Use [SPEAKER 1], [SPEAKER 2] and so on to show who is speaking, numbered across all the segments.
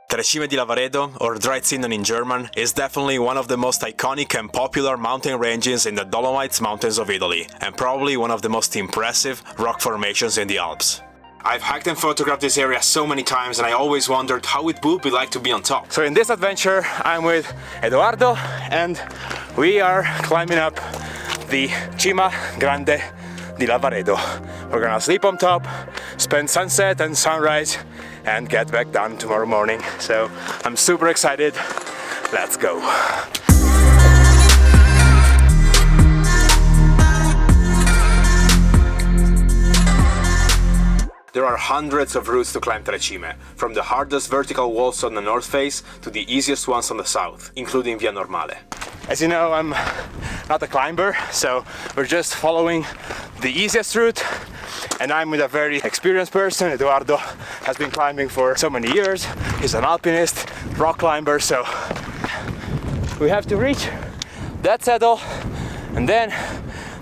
[SPEAKER 1] Tre Cime di Lavaredo, or Drei Zinnen in German, is definitely one of the most iconic and popular mountain ranges in the Dolomites Mountains of Italy, and probably one of the most impressive rock formations in the Alps. I've hiked and photographed this area so many times, and I always wondered how it would be like to be on top. So in this adventure, I'm with Edoardo, and we are climbing up the Cima Grande di Lavaredo. We're gonna sleep on top, spend sunset and sunrise, and get back down tomorrow morning. So I'm super excited. Let's go. There are hundreds of routes to climb Tre Cime, from the hardest vertical walls on the north face to the easiest ones on the south, including Via Normale. As you know, I'm not a climber, so we're just following the easiest route, and I'm with a very experienced person. Edoardo has been climbing for so many years. He's an alpinist, rock climber, so we have to reach that saddle, and then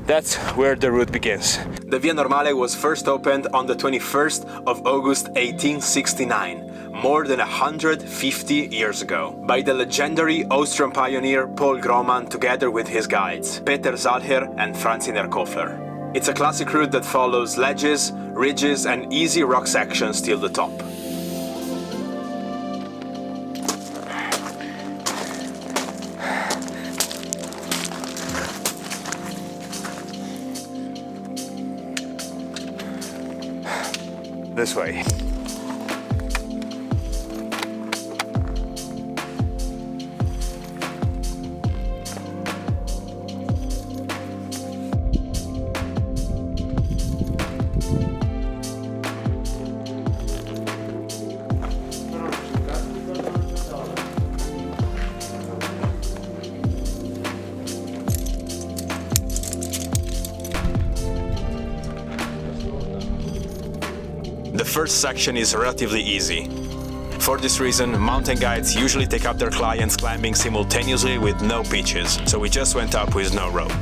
[SPEAKER 1] that's where the route begins. The Via Normale was first opened on the 21st of August 1869, more than 150 years ago, by the legendary Austrian pioneer Paul Grohmann together with his guides, Peter Zalher and Franziner Kofler. It's a classic route that follows ledges, ridges and easy rock sections till the top. This way. The first section is relatively easy. For this reason, mountain guides usually take up their clients climbing simultaneously with no pitches, so we just went up with no rope.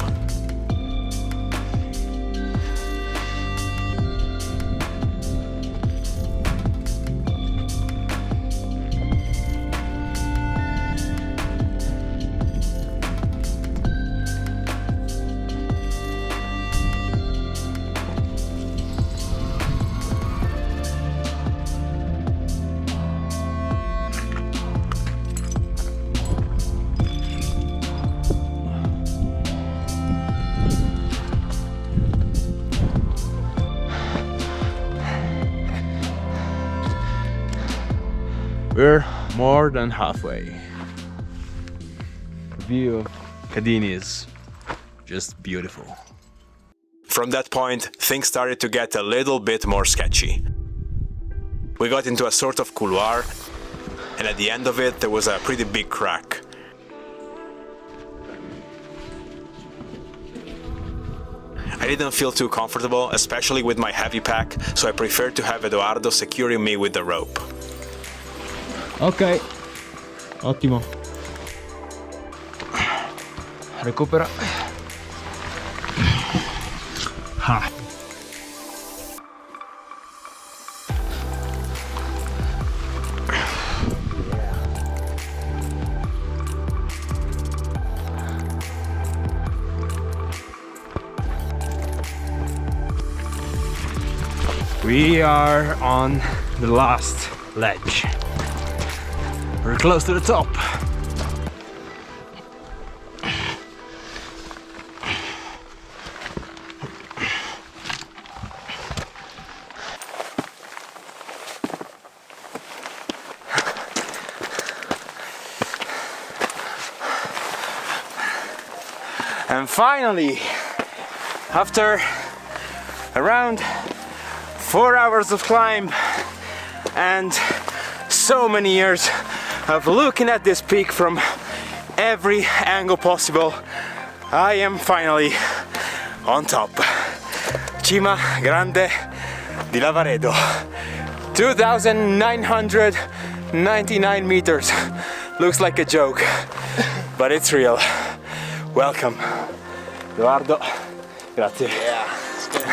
[SPEAKER 1] We're more than halfway. The view of Cadini is just beautiful. From that point, things started to get a little bit more sketchy. We got into a sort of couloir, and at the end of it there was a pretty big crack. I didn't feel too comfortable, especially with my heavy pack, so I preferred to have Edoardo securing me with the rope.
[SPEAKER 2] Ok, ottimo. Recupera. Ah. We are on the last ledge. We're close to the top. And finally, after around 4 hours of climb and so many years of looking at this peak from every angle possible, I am finally on top. Cima Grande di Lavaredo. 2,999 meters. Looks like a joke, but it's real. Welcome. Edoardo, grazie.
[SPEAKER 3] Yeah, it's good.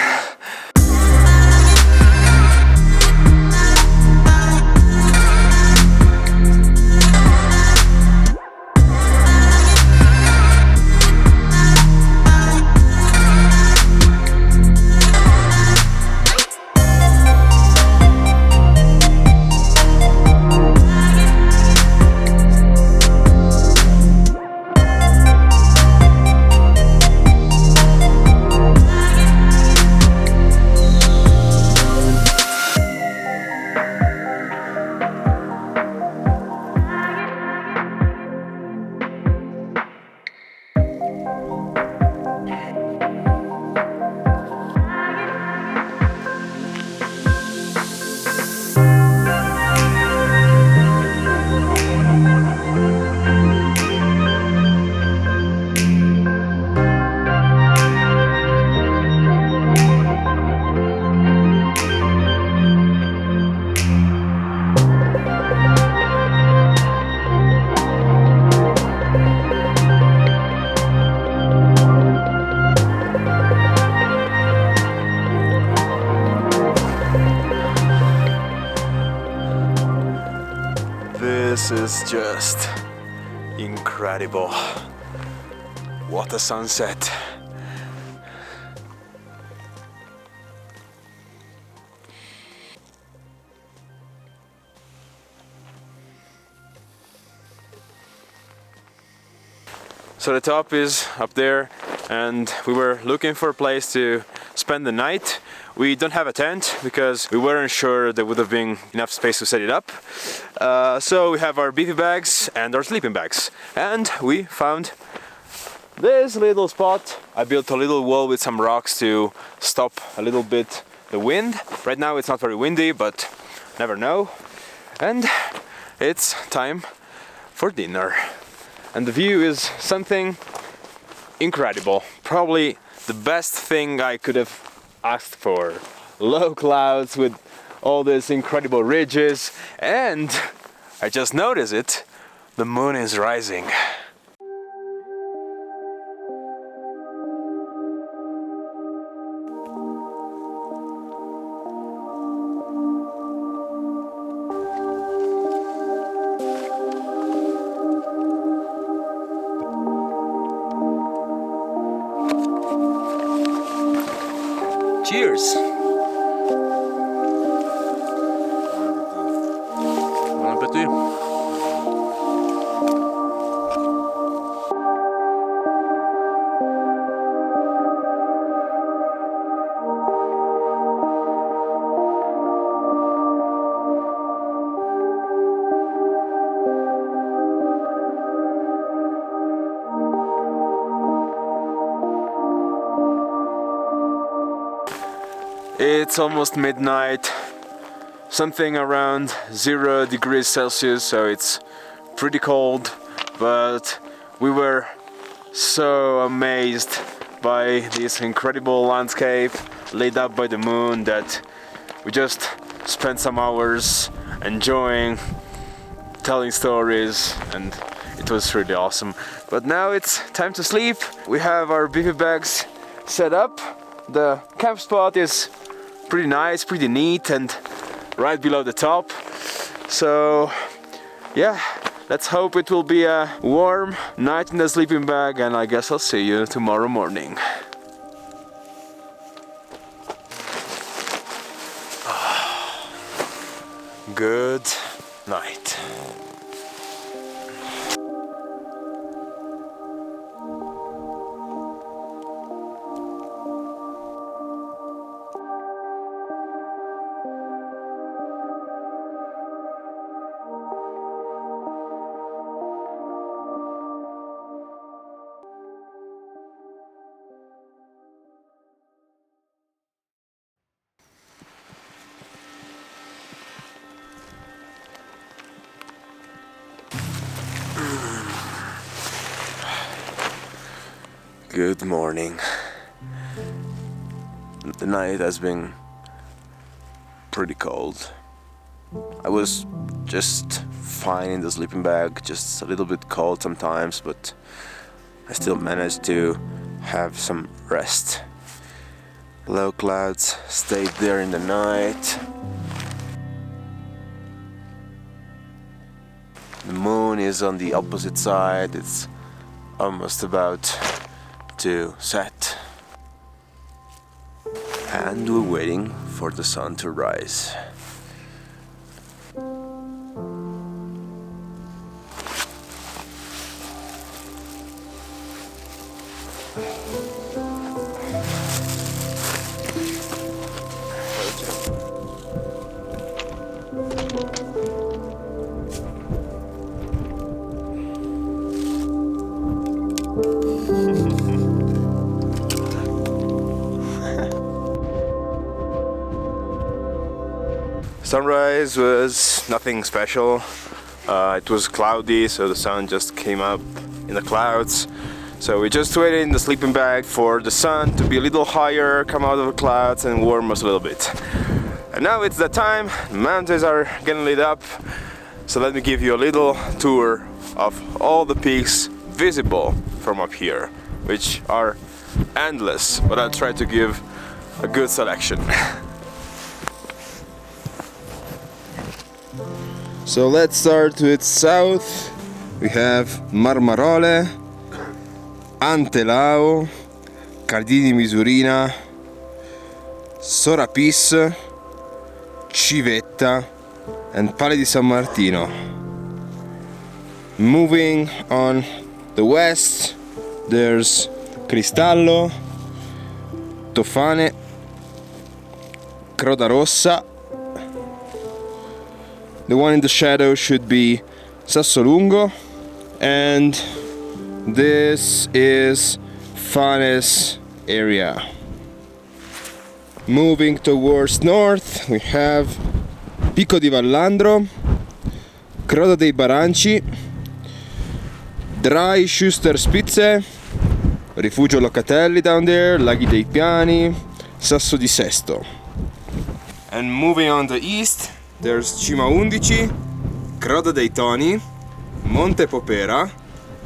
[SPEAKER 1] This is just incredible. What a sunset. So the top is up there, and we were looking for a place to spend the night. We don't have a tent because we weren't sure there would have been enough space to set it up. So we have our bivybags and our sleeping bags. And we found this little spot. I built a little wall with some rocks to stop a little bit the wind. Right now it's not very windy, but never know. And it's time for dinner. And the view is something incredible. Probably the best thing I could have asked for. Low clouds with all these incredible ridges, and I just noticed it, the moon is rising. Cheers! Bon appétit! It's almost midnight, something around 0 degrees Celsius, so it's pretty cold, but we were so amazed by this incredible landscape lit up by the moon that we just spent some hours enjoying, telling stories, and it was really awesome. But now it's time to sleep. We have our bivy bags set up. The camp spot is pretty nice, pretty neat, and right below the top. So yeah, let's hope it will be a warm night in the sleeping bag, and I guess I'll see you tomorrow morning. Good night. Good morning. The night has been pretty cold. I was just fine in the sleeping bag, just a little bit cold sometimes, but I still managed to have some rest. Low clouds stayed there in the night. The moon is on the opposite side. It's almost about to set, and we're waiting for the sun to rise. Sunrise was nothing special. It was cloudy, so the sun just came up in the clouds. So we just waited in the sleeping bag for the sun to be a little higher, come out of the clouds and warm us a little bit. And now it's that time, the mountains are getting lit up. So let me give you a little tour of all the peaks visible from up here, which are endless, but I'll try to give a good selection.
[SPEAKER 3] So let's start with south. We have Marmarole, Antelao, Cardini Misurina, Sorapis, Civetta and Pale di San Martino. Moving on the west, there's Cristallo, Tofane, Croda Rossa. The one in the shadow should be Sassolungo, and this is Fanes area. Moving towards north, we have Pico di Vallandro, Croda dei Baranci, Drei Spitze, Rifugio Locatelli down there, Laghi dei Piani, Sasso di Sesto. And moving on the east, there's Cima 11, Croda dei Toni, Monte Popera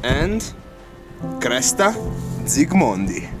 [SPEAKER 3] and Cresta Zigmondi.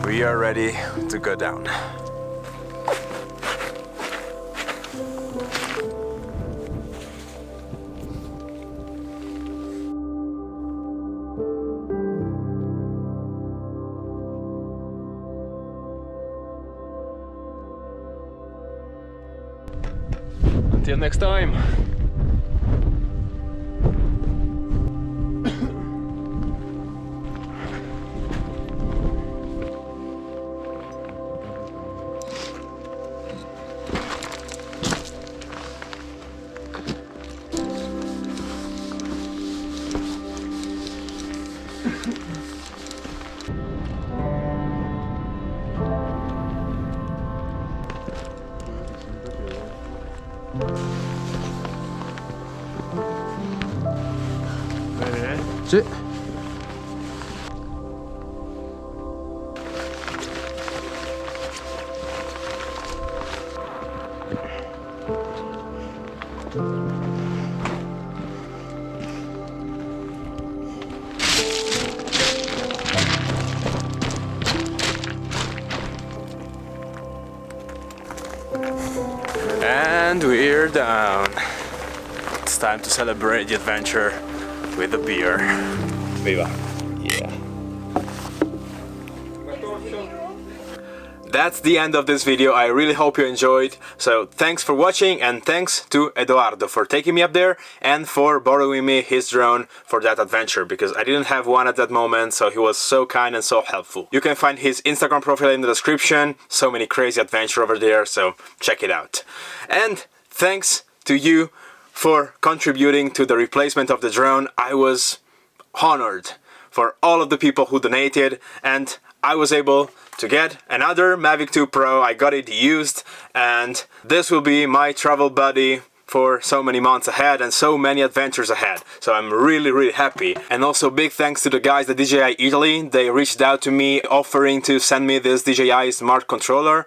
[SPEAKER 1] We are ready to go down.
[SPEAKER 2] Until next time.
[SPEAKER 3] Sì.
[SPEAKER 1] And we're down. It's time to celebrate the adventure with a beer. Viva. Yeah. That's the end of this video. I really hope you enjoyed. So thanks for watching, and thanks to Edoardo for taking me up there and for borrowing me his drone for that adventure, because I didn't have one at that moment, so he was so kind and so helpful. You can find his Instagram profile in the description. So many crazy adventures over there, so check it out. And thanks to you for contributing to the replacement of the drone. I was honored for all of the people who donated, and I was able to get another Mavic 2 Pro. I got it used, and this will be my travel buddy for so many months ahead and so many adventures ahead. So I'm really happy. And also big thanks to the guys at DJI Italy. They reached out to me offering to send me this DJI smart controller.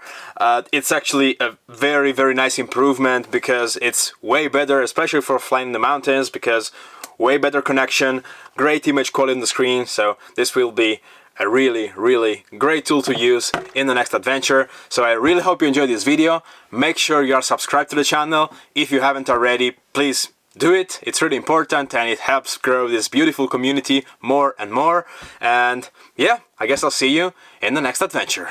[SPEAKER 1] It's actually a very nice improvement, because it's way better, especially for flying in the mountains, because way better connection, great image quality on the screen. So this will be a really great tool to use in the next adventure. So I really hope you enjoyed this video. Make sure you are subscribed to the channel. If you haven't already, please do it. It's really important, and it helps grow this beautiful community more and more. And yeah, I guess I'll see you in the next adventure.